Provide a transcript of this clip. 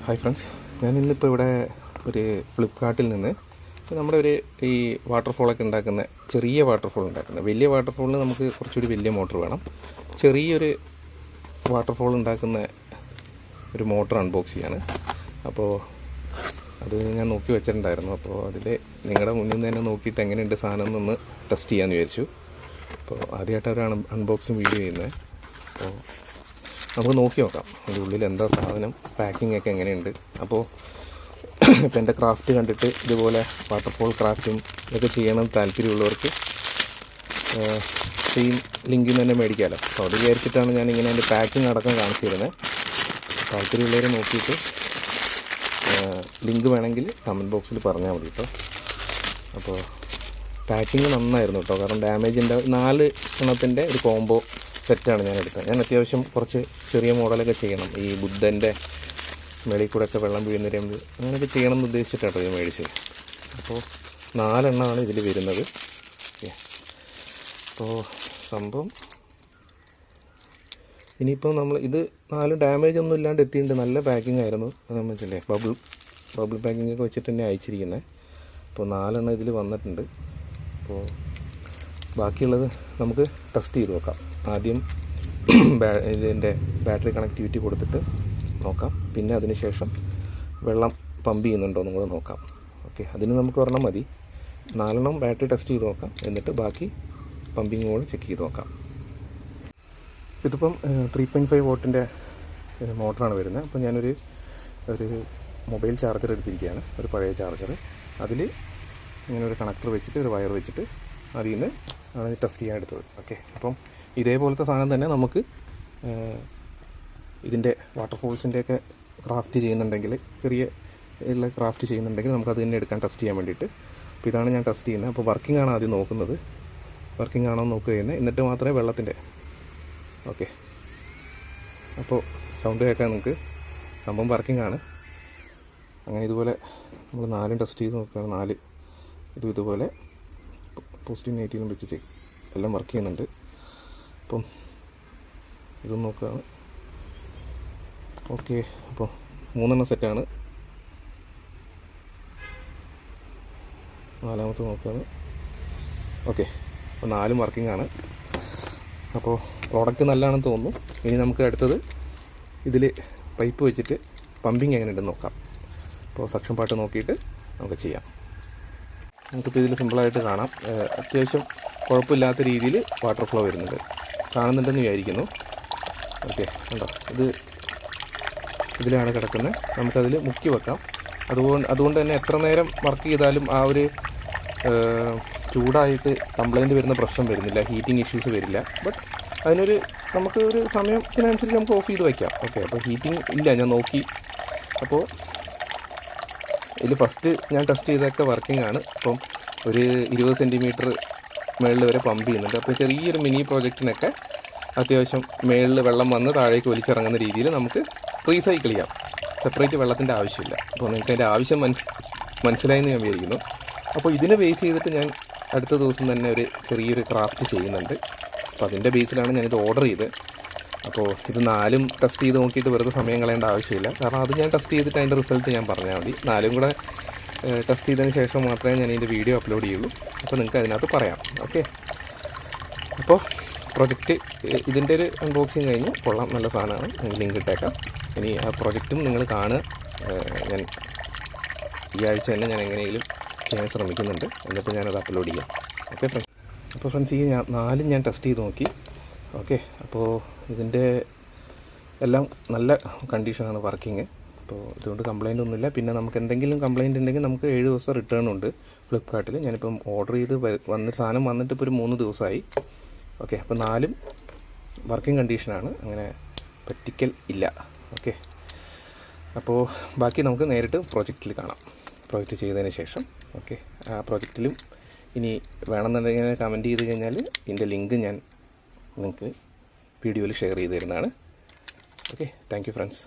Hi friends, ഞാൻ ഇന്നിപ്പോൾ ഇവിടെ ഒരു ഫ്ലിപ്കാർട്ടിൽ നിന്ന് നമ്മുടെ ഈ വാട്ടർഫോളൊക്കെ ഉണ്ടാക്കുന്ന ചെറിയ വാട്ടർഫോൾ ഉണ്ടാക്കുന്നത്, വലിയ വാട്ടർഫോളിന് നമുക്ക് കുറച്ചുകൂടി വലിയ മോട്ടർ വേണം. ചെറിയൊരു വാട്ടർഫോൾ ഉണ്ടാക്കുന്ന ഒരു മോട്ടർ അൺബോക്സ് ചെയ്യാണ്. അപ്പോൾ അത് ഞാൻ നോക്കി വെച്ചിട്ടുണ്ടായിരുന്നു. അപ്പോൾ അതിൽ നിങ്ങളുടെ മുന്നിൽ നിന്ന് തന്നെ നോക്കിയിട്ട് എങ്ങനെയുണ്ട് സാധനം എന്നൊന്ന് ടെസ്റ്റ് ചെയ്യാമെന്ന് വിചാരിച്ചു. അപ്പോൾ ആദ്യമായിട്ടൊരു അൺബോക്സിങ് വീഡിയോ ചെയ്യുന്നത്. അപ്പോൾ നമുക്ക് നോക്കി നോക്കാം അതിൻ്റെ ഉള്ളിൽ എന്താ സാധനം, പാക്കിംഗ് ഒക്കെ എങ്ങനെയുണ്ട്. അപ്പോൾ ഇപ്പം എൻ്റെ ക്രാഫ്റ്റ് കണ്ടിട്ട് ഇതുപോലെ വാട്ടർഫോൾ ക്രാഫ്റ്റും ഇതൊക്കെ ചെയ്യണം താല്പര്യമുള്ളവർക്ക് സെയിം ലിങ്കിൽ തന്നെ മേടിക്കാമല്ലോ. അപ്പോൾ അത് വിചാരിച്ചിട്ടാണ് ഞാനിങ്ങനെ അതിൻ്റെ പാക്കിംഗ് അടക്കം കാണിച്ചു തരുന്നത്. താല്പര്യമുള്ളവർ നോക്കിയിട്ട് ലിങ്ക് വേണമെങ്കിൽ കമൻറ്റ് ബോക്സിൽ പറഞ്ഞാൽ മതി കേട്ടോ. അപ്പോൾ പാക്കിങ് നന്നായിരുന്നു കേട്ടോ, കാരണം ഡാമേജിൻ്റെ 4 എണ്ണത്തിൻ്റെ ഒരു കോംബോ സെറ്റാണ് ഞാൻ എടുത്തത്. ഞാൻ അത്യാവശ്യം കുറച്ച് ചെറിയ മോഡലൊക്കെ ചെയ്യണം, ഈ ബുദ്ധൻ്റെ മേളിൽ കൂടെ ഒക്കെ വെള്ളം വീഴുന്ന അങ്ങനെയൊക്കെ ചെയ്യണം എന്ന് ഉദ്ദേശിച്ചിട്ടാണ് ഇത് മേടിച്ചത്. അപ്പോൾ 4 എണ്ണമാണ് ഇതിൽ വരുന്നത്. അപ്പോൾ സംഭവം ഇനിയിപ്പോൾ നമ്മൾ ഇത് 4 ഡാമേജ് ഒന്നും ഇല്ലാണ്ട് എത്തിയിട്ടുണ്ട്. നല്ല പാക്കിംഗ് ആയിരുന്നു, മനസ്സിലെ ബബിൾ പാക്കിംഗ് ഒക്കെ വെച്ചിട്ട് തന്നെ അയച്ചിരിക്കുന്നത്. അപ്പോൾ 4 എണ്ണം ഇതിൽ വന്നിട്ടുണ്ട്. അപ്പോൾ ബാക്കിയുള്ളത് നമുക്ക് ടെസ്റ്റ് ചെയ്ത് നോക്കാം. ആദ്യം ഇതിൻ്റെ ബാറ്ററി കണക്ടിവിറ്റി കൊടുത്തിട്ട് നോക്കാം, പിന്നെ അതിന് ശേഷം വെള്ളം പമ്പ് ചെയ്യുന്നുണ്ടോ എന്നും കൂടെ നോക്കാം. ഓക്കെ, അതിന് നമുക്ക് ഒരെണ്ണം മതി. 4 എണ്ണം ബാറ്ററി ടെസ്റ്റ് ചെയ്ത് നോക്കാം, എന്നിട്ട് ബാക്കി പമ്പിങ് കൂടെ ചെക്ക് ചെയ്ത് നോക്കാം. ഇതിപ്പം 3.5 വോട്ടിൻ്റെ മോട്ടറാണ് വരുന്നത്. അപ്പോൾ ഞാനൊരു മൊബൈൽ ചാർജർ എടുത്തിരിക്കുകയാണ്, ഒരു പഴയ ചാർജർ. അതിൽ ഇങ്ങനെ ഒരു കണക്ടർ വെച്ചിട്ട് ഒരു വയർ വെച്ചിട്ട് അതിൽ നിന്ന് ആണ് ടെസ്റ്റ് ചെയ്യാൻ എടുത്തത്. ഓക്കെ, അപ്പം ഇതേപോലത്തെ സാധനം തന്നെ നമുക്ക് ഇതിൻ്റെ വാട്ടർഫോൾസിൻ്റെയൊക്കെ ക്രാഫ്റ്റ് ചെയ്യുന്നുണ്ടെങ്കിൽ, ചെറിയ ഉള്ള ക്രാഫ്റ്റ് ചെയ്യുന്നുണ്ടെങ്കിൽ നമുക്കത് തന്നെ എടുക്കാൻ ടെസ്റ്റ് ചെയ്യാൻ വേണ്ടിയിട്ട്. അപ്പോൾ ഇതാണ് ഞാൻ ടെസ്റ്റ് ചെയ്യുന്നത്. അപ്പോൾ വർക്കിംഗ് ആണ് ആദ്യം നോക്കുന്നത്, വർക്കിംഗ് ആണോ എന്ന് നോക്കുക ചെയ്യുന്നത്, എന്നിട്ട് മാത്രമേ വെള്ളത്തിൻ്റെ. ഓക്കെ, അപ്പോൾ സൗണ്ട് കേൾക്കാൻ നിങ്ങൾക്ക് സംഭവം വർക്കിംഗ് ആണ്. അങ്ങനെ ഇതുപോലെ നമ്മൾ 4 ടെസ്റ്റ് ചെയ്ത് നോക്കുകയാണ്. 4 ഇതുപോലെ പോസിറ്റീവ് നെഗറ്റീവും വെച്ച് എല്ലാം വർക്ക് ചെയ്യുന്നുണ്ട്. അപ്പം ഇതൊന്നും നോക്കുകയാണ്. ഓക്കെ, അപ്പോൾ 3 എണ്ണം സെറ്റാണ്. 4ാമത്തെ നോക്കുകയാണ്. ഓക്കെ, അപ്പോൾ 4ഉം വർക്കിംഗ് ആണ്. അപ്പോൾ പ്രോഡക്റ്റ് നല്ലതാണെന്ന് തോന്നുന്നു. ഇനി നമുക്ക് അടുത്തത് ഇതിൽ പൈപ്പ് വെച്ചിട്ട് പമ്പിങ് എങ്ങനെയുണ്ടെന്ന് നോക്കാം. അപ്പോൾ സക്ഷൻ പാട്ട് നോക്കിയിട്ട് നമുക്ക് ചെയ്യാം. നമുക്കിപ്പോൾ ഇതിൽ സിമ്പിളായിട്ട് കാണാം, അത്യാവശ്യം കുഴപ്പമില്ലാത്ത രീതിയിൽ വാട്ടർ ഫ്ലോ വരുന്നുണ്ട്, കാണുന്നുണ്ടെന്ന് വിചാരിക്കുന്നു. ഓക്കെ, ഉണ്ടോ, ഇതിലാണ് കിടക്കുന്നത്. നമുക്കതിൽ മുക്കി വെക്കാം. അതുകൊണ്ട് തന്നെ എത്ര നേരം വർക്ക് ചെയ്താലും ആ ഒരു ചൂടായിട്ട് കംപ്ലൈൻറ്റ് വരുന്ന പ്രശ്നം വരുന്നില്ല, ഹീറ്റിംഗ് ഇഷ്യൂസ് വരില്ല. ബട്ട് അതിനൊരു നമുക്ക് ഒരു സമയത്തിനനുസരിച്ച് നമുക്ക് ഓഫ് ചെയ്ത് വയ്ക്കാം. ഓക്കെ, അപ്പോൾ ഹീറ്റിംഗ് ഇല്ല, ഞാൻ നോക്കി. അപ്പോൾ ഇതിൽ ഫസ്റ്റ് ഞാൻ ടെസ്റ്റ് ചെയ്തൊക്കെ വർക്കിംഗ് ആണ്. അപ്പം ഒരു 20 സെൻറ്റിമീറ്റർ മേളിൽ വരെ പമ്പ് ചെയ്യുന്നുണ്ട്. അപ്പോൾ ചെറിയൊരു മിനി പ്രോജക്റ്റിനൊക്കെ അത്യാവശ്യം മേളിൽ വെള്ളം വന്ന് താഴേക്ക് വലിച്ചിറങ്ങുന്ന രീതിയിൽ നമുക്ക് റീസൈക്കിൾ ചെയ്യാം. സെപ്പറേറ്റ് വെള്ളത്തിൻ്റെ ആവശ്യമില്ല. അപ്പോൾ നിങ്ങൾക്ക് അതിൻ്റെ ആവശ്യം മനസ്സിലായെന്ന് ഞാൻ വിചാരിക്കുന്നു. അപ്പോൾ ഇതിനെ ബേസ് ചെയ്തിട്ട് ഞാൻ അടുത്ത ദിവസം തന്നെ ഒരു ചെറിയൊരു ക്രാഫ്റ്റ് ചെയ്യുന്നുണ്ട്. അപ്പോൾ അതിൻ്റെ ബേസിലാണ് ഞാനിത് ഓർഡർ ചെയ്തത്. അപ്പോൾ ഇത് 4ഉം ടെസ്റ്റ് ചെയ്ത് നോക്കിയിട്ട് വെറുതെ സമയം കളയേണ്ട ആവശ്യമില്ല, കാരണം അത് ഞാൻ ടെസ്റ്റ് ചെയ്തിട്ട് അതിൻ്റെ റിസൾട്ട് ഞാൻ പറഞ്ഞാൽ മതി. 4ഉം കൂടെ ടെസ്റ്റ് ചെയ്തതിന് ശേഷം മാത്രമേ ഞാൻ ഇതിൻ്റെ വീഡിയോ അപ്ലോഡ് ചെയ്യുള്ളൂ. അപ്പോൾ നിങ്ങൾക്ക് അതിനകത്ത് പറയാം. ഓക്കെ, അപ്പോൾ പ്രൊജക്റ്റ് ഇതിൻ്റെ ഒരു അൺബോക്സിങ് കഴിഞ്ഞ് കൊള്ളാം, നല്ല സാധനമാണ്. ലിങ്ക് ഇട്ടേക്കാം. ഇനി ആ പ്രൊജക്റ്റും നിങ്ങൾ കാണുക. ഞാൻ ഈ ആഴ്ച തന്നെ ഞാൻ എങ്ങനെയെങ്കിലും ചെയ്യാൻ ശ്രമിക്കുന്നുണ്ട്, എന്നിട്ട് ഞാനത് അപ്ലോഡ് ചെയ്യാം. ഓക്കെ ഫ്രണ്ട്സ്, അപ്പോൾ ഫ്രണ്ട്സ് ഈ 4ഉം ഞാൻ ടെസ്റ്റ് ചെയ്ത് നോക്കി. ഓക്കെ, അപ്പോൾ ഇതിൻ്റെ എല്ലാം നല്ല കണ്ടീഷനാണ് വർക്കിംഗ്. അപ്പോൾ ഇതുകൊണ്ട് കംപ്ലയിൻ്റ് ഒന്നുമില്ല. പിന്നെ നമുക്ക് എന്തെങ്കിലും കംപ്ലയിൻ്റ് ഉണ്ടെങ്കിൽ നമുക്ക് 7 ദിവസം റിട്ടേൺ ഉണ്ട് ഫ്ലിപ്കാർട്ടിൽ. ഞാനിപ്പം ഓർഡർ ചെയ്ത് സാധനം വന്നിട്ട് ഇപ്പോൾ ഒരു 3 ദിവസമായി. ഓക്കെ, അപ്പോൾ 4ഉം വർക്കിംഗ് കണ്ടീഷനാണ്, അങ്ങനെ പറ്റിക്കൽ ഇല്ല. ഓക്കെ, അപ്പോൾ ബാക്കി നമുക്ക് നേരിട്ട് പ്രോജക്റ്റിൽ കാണാം, പ്രോജക്റ്റ് ചെയ്തതിന് ശേഷം. ഓക്കെ, ആ പ്രോജക്റ്റിലും ഇനി വേണമെന്നുണ്ടെങ്കിൽ കമൻറ്റ് ചെയ്ത് കഴിഞ്ഞാൽ ഇതിൻ്റെ ലിങ്ക് ഞാൻ നിങ്ങൾക്ക് വീഡിയോയിൽ ഷെയർ ചെയ്ത് തരുന്നതാണ്. Okay, thank you friends.